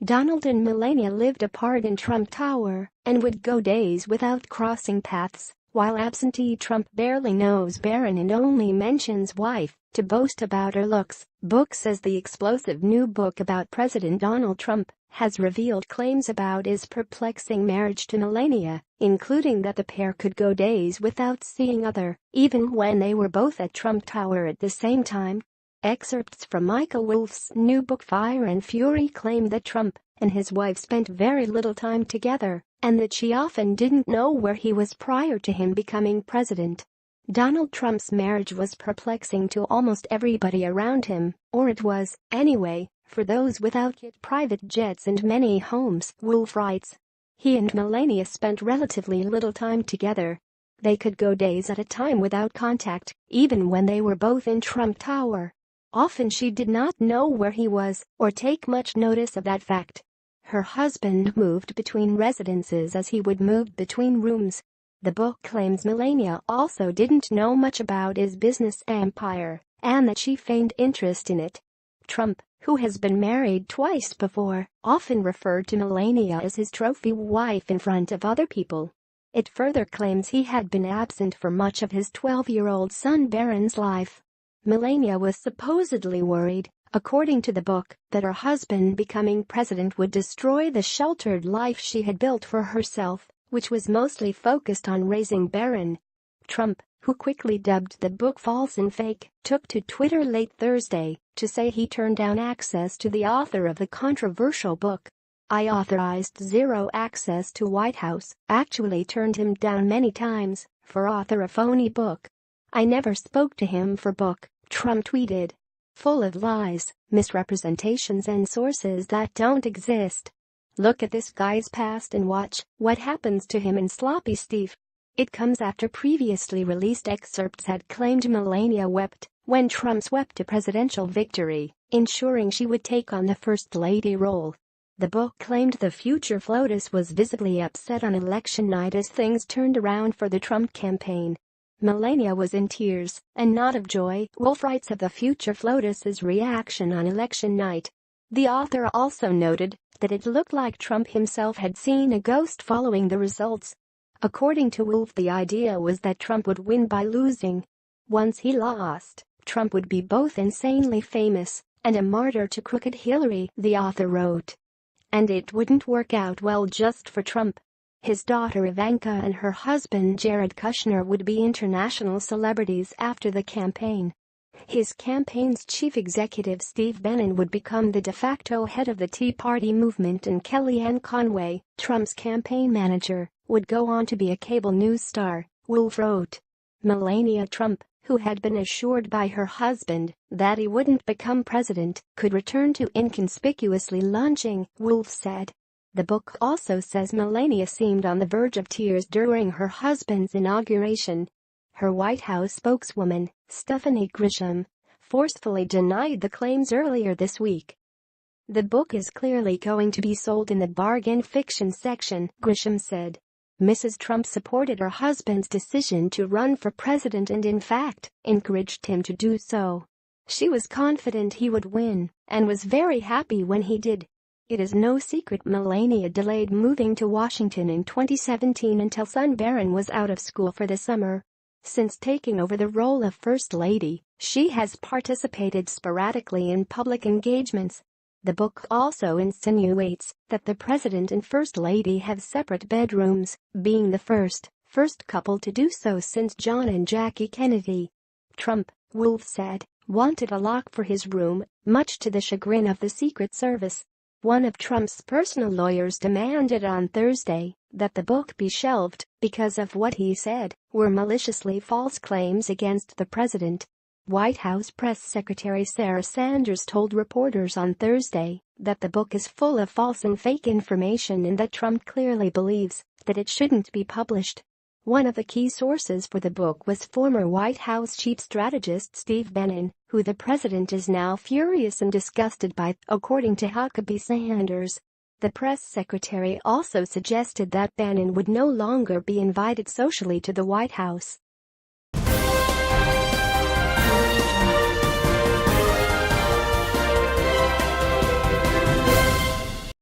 Donald and Melania lived apart in Trump Tower and would go days without crossing paths, while absentee Trump barely knows Barron and only mentions wife to boast about her looks. Book says the explosive new book about President Donald Trump has revealed claims about his perplexing marriage to Melania, including that the pair could go days without seeing other, even when they were both at Trump Tower at the same time. Excerpts from Michael Wolff's new book Fire and Fury claim that Trump and his wife spent very little time together and that she often didn't know where he was prior to him becoming president. Donald Trump's marriage was perplexing to almost everybody around him, or it was, anyway, for those without private jets and many homes, Wolff writes. He and Melania spent relatively little time together. They could go days at a time without contact, even when they were both in Trump Tower. Often she did not know where he was or take much notice of that fact. Her husband moved between residences as he would move between rooms. The book claims Melania also didn't know much about his business empire and that she feigned interest in it. Trump, who has been married twice before, often referred to Melania as his trophy wife in front of other people. It further claims he had been absent for much of his 12-year-old son Barron's life. Melania was supposedly worried, according to the book, that her husband becoming president would destroy the sheltered life she had built for herself, which was mostly focused on raising Barron. Trump, who quickly dubbed the book false and fake, took to Twitter late Thursday to say he turned down access to the author of the controversial book. "I authorized zero access to White House, actually turned him down many times for author a phony book. I never spoke to him for book," Trump tweeted. "Full of lies, misrepresentations and sources that don't exist. Look at this guy's past and watch what happens to him in Sloppy Steve." It comes after previously released excerpts had claimed Melania wept when Trump swept a presidential victory, ensuring she would take on the First Lady role. The book claimed the future FLOTUS was visibly upset on election night as things turned around for the Trump campaign. Melania was in tears, and not of joy, Wolff writes of the future FLOTUS's reaction on election night. The author also noted that it looked like Trump himself had seen a ghost following the results. According to Wolff, the idea was that Trump would win by losing. Once he lost, Trump would be both insanely famous and a martyr to crooked Hillary, the author wrote. And it wouldn't work out well just for Trump. His daughter Ivanka and her husband Jared Kushner would be international celebrities after the campaign. His campaign's chief executive Steve Bannon would become the de facto head of the Tea Party movement, and Kellyanne Conway, Trump's campaign manager, would go on to be a cable news star, Wolff wrote. Melania Trump, who had been assured by her husband that he wouldn't become president, could return to inconspicuously launching, Wolff said. The book also says Melania seemed on the verge of tears during her husband's inauguration. Her White House spokeswoman, Stephanie Grisham, forcefully denied the claims earlier this week. "The book is clearly going to be sold in the bargain fiction section," Grisham said. Mrs. Trump supported her husband's decision to run for president and in fact, encouraged him to do so. She was confident he would win and was very happy when he did. It is no secret Melania delayed moving to Washington in 2017 until son Barron was out of school for the summer. Since taking over the role of First Lady, she has participated sporadically in public engagements. The book also insinuates that the president and First Lady have separate bedrooms, being the first couple to do so since John and Jackie Kennedy. Trump, Wolff said, wanted a lock for his room, much to the chagrin of the Secret Service. One of Trump's personal lawyers demanded on Thursday that the book be shelved because of what he said were maliciously false claims against the president. White House Press Secretary Sarah Sanders told reporters on Thursday that the book is full of false and fake information and that Trump clearly believes that it shouldn't be published. One of the key sources for the book was former White House chief strategist Steve Bannon, who the president is now furious and disgusted by, according to Huckabee Sanders. The press secretary also suggested that Bannon would no longer be invited socially to the White House.